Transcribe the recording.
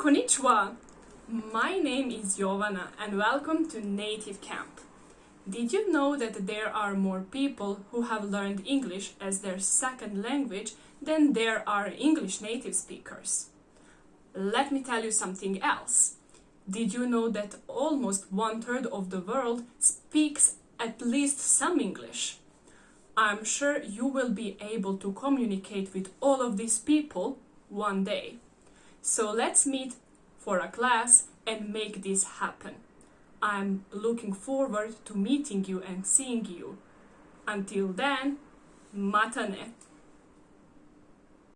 Konnichiwa! My name is Jovana and welcome to Native Camp. Did you know that there are more people who have learned English as their second language than there are English native speakers? Let me tell you something else. Did you know that almost 1/3 of the world speaks at least some English? I'm sure you will be able to communicate with all of these people one day. So let's meet for a class and make this happen. I'm looking forward to meeting you and seeing you. Until then, matane!